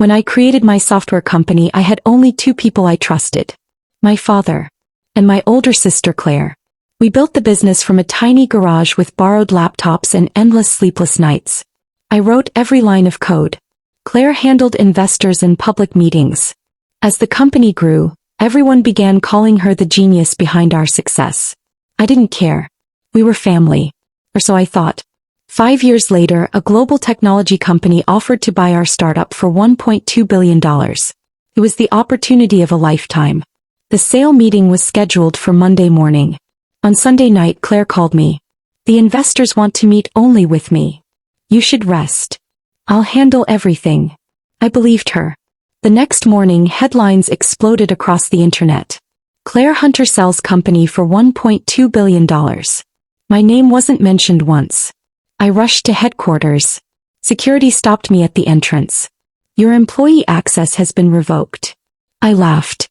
When I created my software company, I had only two people I trusted. My father and my older sister Claire. We built the business from a tiny garage with borrowed laptops and endless sleepless nights. I wrote every line of code. Claire handled investors and public meetings. As the company grew, everyone began calling her the genius behind our success. I didn't care. We were family. Or so I thought. 5 years later, a global technology company offered to buy our startup for $1.2 billion. It was the opportunity of a lifetime. The sale meeting was scheduled for Monday morning. On Sunday night, Claire called me. The investors want to meet only with me. You should rest. I'll handle everything. I believed her. The next morning, headlines exploded across the internet. Claire Hunter sells company for $1.2 billion. My name wasn't mentioned once. I rushed to headquarters. Security stopped me at the entrance. Your employee access has been revoked. I laughed.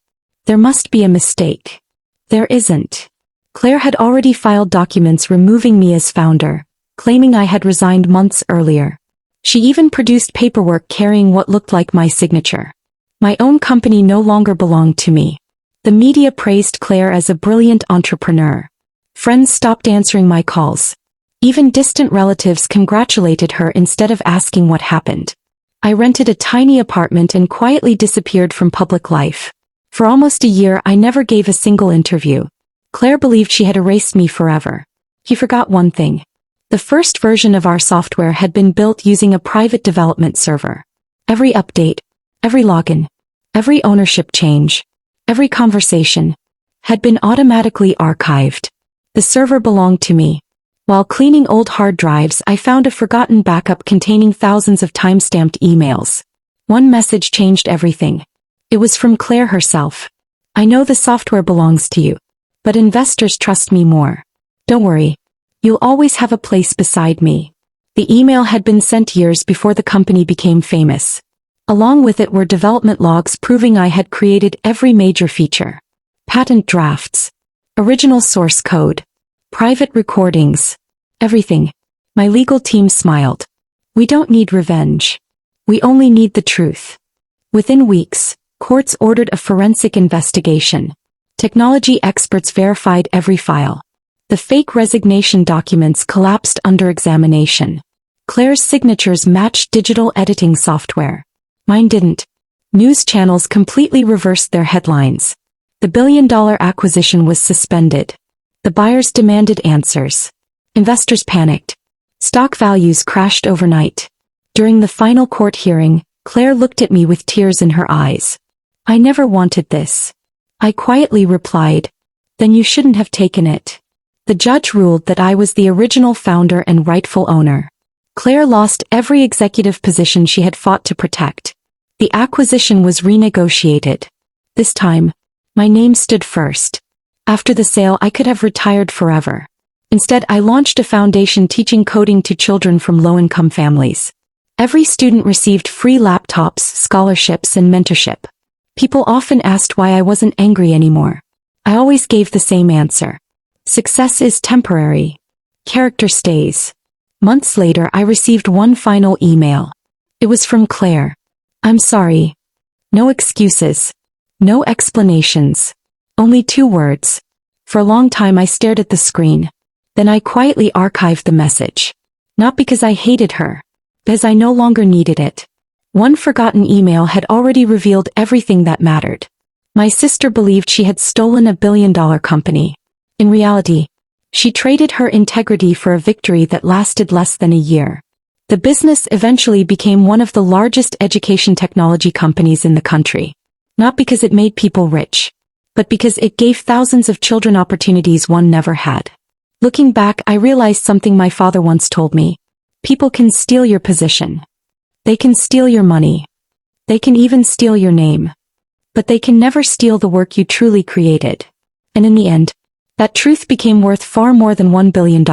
There must be a mistake. There isn't. Claire had already filed documents removing me as founder, claiming I had resigned months earlier. She even produced paperwork carrying what looked like my signature. My own company no longer belonged to me. The media praised Claire as a brilliant entrepreneur. Friends stopped answering my calls. Even distant relatives congratulated her instead of asking what happened. I rented a tiny apartment and quietly disappeared from public life. For almost a year, I never gave a single interview. Claire believed she had erased me forever. He forgot one thing. The first version of our software had been built using a private development server. Every update, every login, every ownership change, every conversation had been automatically archived. The server belonged to me. While cleaning old hard drives, I found a forgotten backup containing thousands of time-stamped emails. One message changed everything. It was from Claire herself. I know the software belongs to you, but investors trust me more. Don't worry. You'll always have a place beside me. The email had been sent years before the company became famous. Along with it were development logs proving I had created every major feature. Patent drafts. Original source code. Private recordings. Everything. My legal team smiled. We don't need revenge. We only need the truth. Within weeks, courts ordered a forensic investigation. Technology experts verified every file. The fake resignation documents collapsed under examination. Claire's signatures matched digital editing software. Mine didn't. News channels completely reversed their headlines. The billion-dollar acquisition was suspended. The buyers demanded answers. Investors panicked. Stock values crashed overnight. During the final court hearing, Claire looked at me with tears in her eyes. I never wanted this. I quietly replied, then you shouldn't have taken it. The judge ruled that I was the original founder and rightful owner. Claire lost every executive position she had fought to protect. The acquisition was renegotiated. This time, my name stood first. After the sale, I could have retired forever. Instead, I launched a foundation teaching coding to children from low-income families. Every student received free laptops, scholarships, and mentorship. People often asked why I wasn't angry anymore. I always gave the same answer. Success is temporary. Character stays. Months later, I received one final email. It was from Claire. I'm sorry. No excuses. No explanations. Only 2 words. For a long time I stared at the screen. Then I quietly archived the message. Not because I hated her. Because I no longer needed it. One forgotten email had already revealed everything that mattered. My sister believed she had stolen a billion-dollar company. In reality, she traded her integrity for a victory that lasted less than a year. The business eventually became one of the largest education technology companies in the country. Not because it made people rich, but because it gave thousands of children opportunities one never had. Looking back, I realized something my father once told me. People can steal your position. They can steal your money. They can even steal your name. But they can never steal the work you truly created. And in the end, that truth became worth far more than $1 billion.